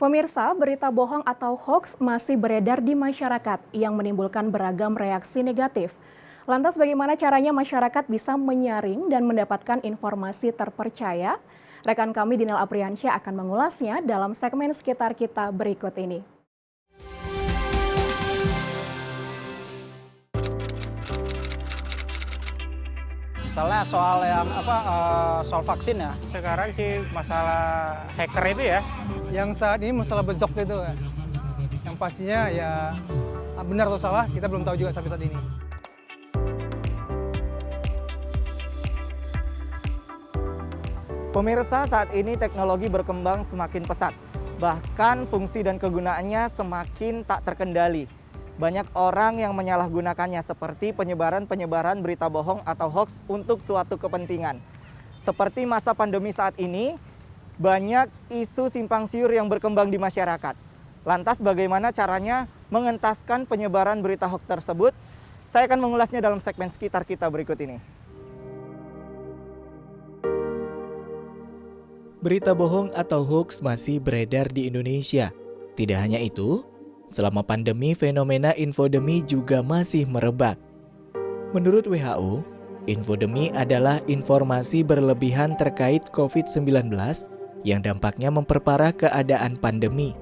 Pemirsa, berita bohong atau hoax masih beredar di masyarakat yang menimbulkan beragam reaksi negatif. Lantas bagaimana caranya masyarakat bisa menyaring dan mendapatkan informasi terpercaya? Rekan kami Dinel Apriansyah akan mengulasnya dalam segmen Sekitar Kita berikut ini. Misalnya soal soal vaksin ya. Sekarang sih masalah hacker itu ya. Yang saat ini masalah bezok itu ya. Yang pastinya ya benar atau salah kita belum tahu juga sampai saat ini. Pemirsa, saat ini teknologi berkembang semakin pesat. Bahkan fungsi dan kegunaannya semakin tak terkendali. Banyak orang yang menyalahgunakannya seperti penyebaran berita bohong atau hoax untuk suatu kepentingan. Seperti masa pandemi saat ini, banyak isu simpang siur yang berkembang di masyarakat. Lantas bagaimana caranya mengentaskan penyebaran berita hoax tersebut? Saya akan mengulasnya dalam segmen Sekitar Kita berikut ini. Berita bohong atau hoax masih beredar di Indonesia. Tidak hanya itu, selama pandemi fenomena infodemi juga masih merebak. Menurut WHO, infodemi adalah informasi berlebihan terkait COVID-19 yang dampaknya memperparah keadaan pandemi.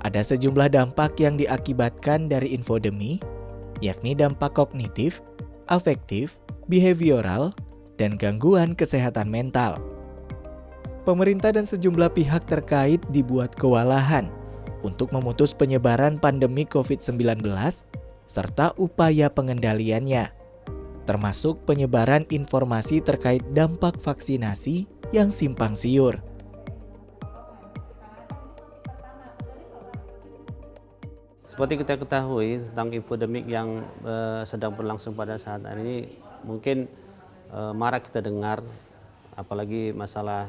Ada sejumlah dampak yang diakibatkan dari infodemi, yakni dampak kognitif, afektif, behavioral, dan gangguan kesehatan mental. Pemerintah dan sejumlah pihak terkait dibuat kewalahan untuk memutus penyebaran pandemi COVID-19 serta upaya pengendaliannya, termasuk penyebaran informasi terkait dampak vaksinasi yang simpang siur. Seperti kita ketahui tentang infodemik yang sedang berlangsung pada saat ini, mungkin marak kita dengar, apalagi masalah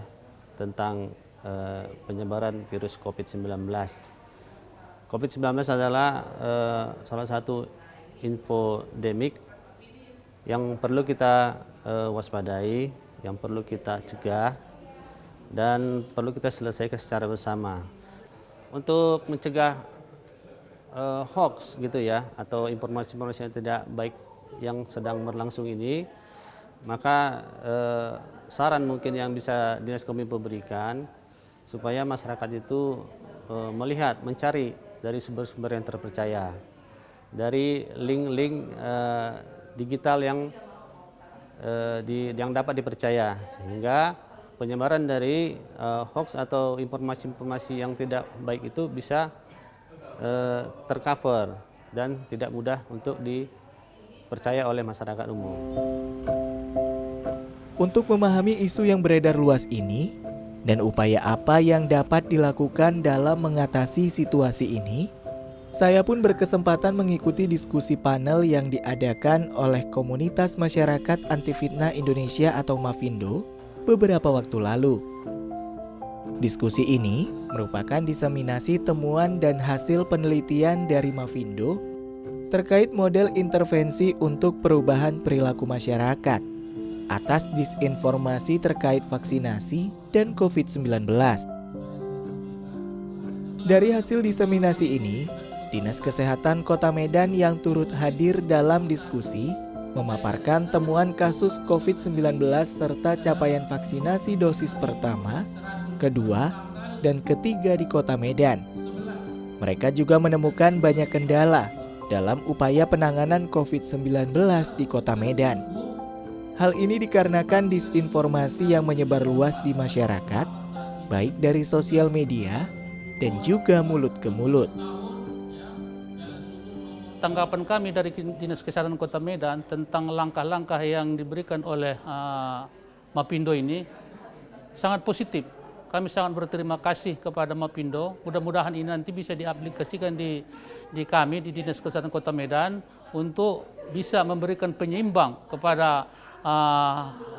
tentang penyebaran virus COVID-19. COVID-19 adalah salah satu infodemik yang perlu kita waspadai, yang perlu kita cegah, dan perlu kita selesaikan secara bersama. Untuk mencegah hoax gitu ya, atau informasi-informasi yang tidak baik yang sedang berlangsung ini, maka saran mungkin yang bisa Dinas Kominfo berikan supaya masyarakat itu melihat, mencari dari sumber-sumber yang terpercaya, dari link-link digital yang dapat dipercaya, sehingga penyebaran dari hoax atau informasi-informasi yang tidak baik itu bisa tercover dan tidak mudah untuk dipercaya oleh masyarakat umum. Untuk memahami isu yang beredar luas ini dan upaya apa yang dapat dilakukan dalam mengatasi situasi ini, saya pun berkesempatan mengikuti diskusi panel yang diadakan oleh Komunitas Masyarakat Anti Fitnah Indonesia atau Mafindo beberapa waktu lalu. Diskusi ini merupakan diseminasi temuan dan hasil penelitian dari Mafindo terkait model intervensi untuk perubahan perilaku masyarakat atas disinformasi terkait vaksinasi dan COVID-19. Dari hasil diseminasi ini, Dinas Kesehatan Kota Medan yang turut hadir dalam diskusi memaparkan temuan kasus COVID-19 serta capaian vaksinasi dosis pertama, kedua, dan ketiga di Kota Medan. Mereka juga menemukan banyak kendala dalam upaya penanganan COVID-19 di Kota Medan. Hal ini dikarenakan disinformasi yang menyebar luas di masyarakat, baik dari sosial media dan juga mulut ke mulut. Tanggapan kami dari Dinas Kesehatan Kota Medan tentang langkah-langkah yang diberikan oleh Mafindo ini sangat positif. Kami sangat berterima kasih kepada Mafindo. Mudah-mudahan ini nanti bisa diaplikasikan di kami di Dinas Kesehatan Kota Medan untuk bisa memberikan penyeimbang kepada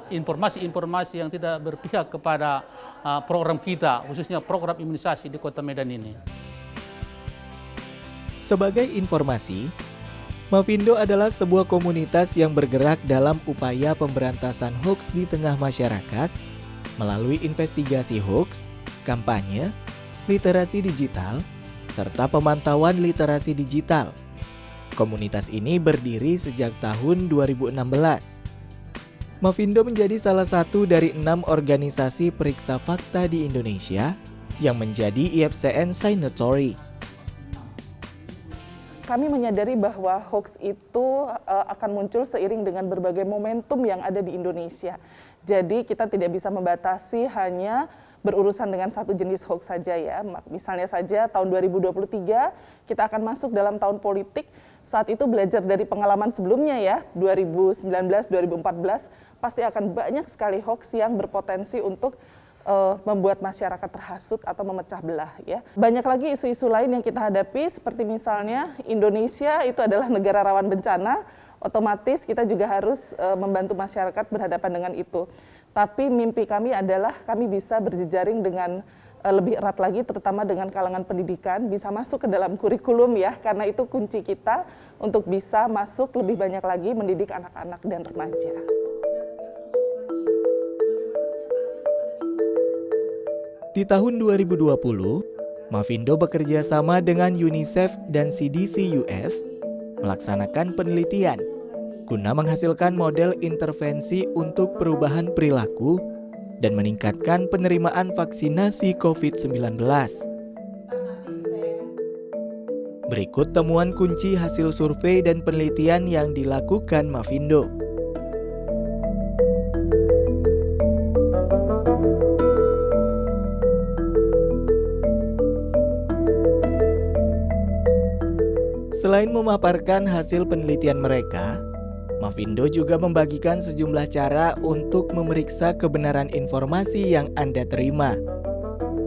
informasi-informasi yang tidak berpihak kepada program kita, khususnya program imunisasi di Kota Medan ini. Sebagai informasi, Mafindo adalah sebuah komunitas yang bergerak dalam upaya pemberantasan hoax di tengah masyarakat melalui investigasi hoax, kampanye, literasi digital, serta pemantauan literasi digital. Komunitas ini berdiri sejak tahun 2016. Mafindo menjadi salah satu dari 6 organisasi periksa fakta di Indonesia yang menjadi IFCN signatory. Kami menyadari bahwa hoax itu akan muncul seiring dengan berbagai momentum yang ada di Indonesia. Jadi kita tidak bisa membatasi hanya berurusan dengan satu jenis hoax saja ya. Misalnya saja tahun 2023 kita akan masuk dalam tahun politik. Saat itu belajar dari pengalaman sebelumnya ya, 2019, 2014, pasti akan banyak sekali hoax yang berpotensi untuk membuat masyarakat terhasut atau memecah belah ya. Banyak lagi isu-isu lain yang kita hadapi seperti misalnya Indonesia itu adalah negara rawan bencana, otomatis kita juga harus membantu masyarakat berhadapan dengan itu. Tapi mimpi kami adalah kami bisa berjejaring dengan lebih erat lagi terutama dengan kalangan pendidikan, bisa masuk ke dalam kurikulum ya, karena itu kunci kita untuk bisa masuk lebih banyak lagi mendidik anak-anak dan remaja. Di tahun 2020, Mafindo bekerja sama dengan UNICEF dan CDC US melaksanakan penelitian guna menghasilkan model intervensi untuk perubahan perilaku dan meningkatkan penerimaan vaksinasi COVID-19. Berikut temuan kunci hasil survei dan penelitian yang dilakukan Mafindo. Selain memaparkan hasil penelitian mereka, Mafindo juga membagikan sejumlah cara untuk memeriksa kebenaran informasi yang Anda terima,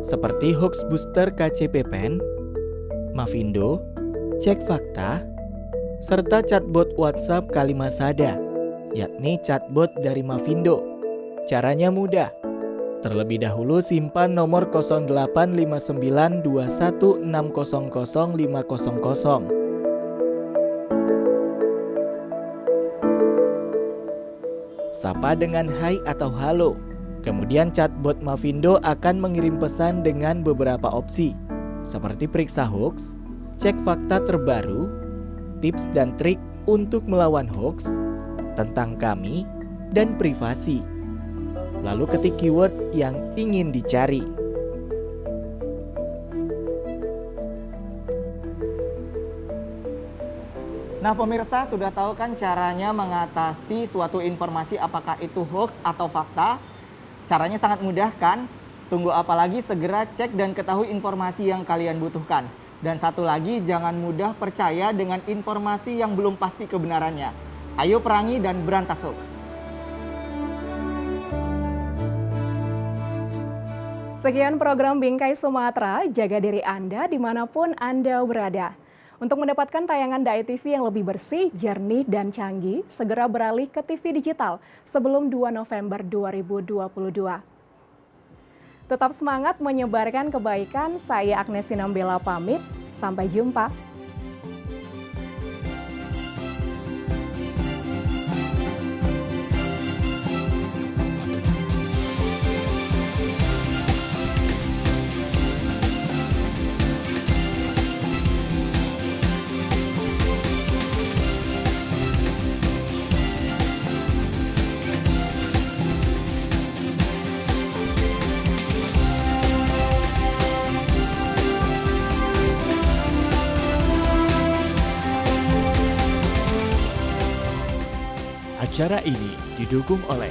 seperti hoax booster KCPPEN, Mafindo, Cek Fakta, serta chatbot WhatsApp Kalimasada, yakni chatbot dari Mafindo. Caranya mudah. Terlebih dahulu simpan nomor 085921600500. Sapa dengan hai atau halo. Kemudian chatbot Mafindo akan mengirim pesan dengan beberapa opsi, seperti periksa hoax, cek fakta terbaru, tips dan trik untuk melawan hoax, tentang kami, dan privasi. Lalu ketik keyword yang ingin dicari. Nah pemirsa sudah tahu kan caranya mengatasi suatu informasi apakah itu hoax atau fakta? Caranya sangat mudah kan? Tunggu apa lagi, segera cek dan ketahui informasi yang kalian butuhkan. Dan satu lagi, jangan mudah percaya dengan informasi yang belum pasti kebenarannya. Ayo perangi dan berantas hoax. Sekian program Bingkai Sumatera, jaga diri Anda dimanapun Anda berada. Untuk mendapatkan tayangan Dai TV yang lebih bersih, jernih, dan canggih, segera beralih ke TV digital sebelum 2 November 2022. Tetap semangat menyebarkan kebaikan, saya Agnes Sinambela pamit, sampai jumpa. Acara ini didukung oleh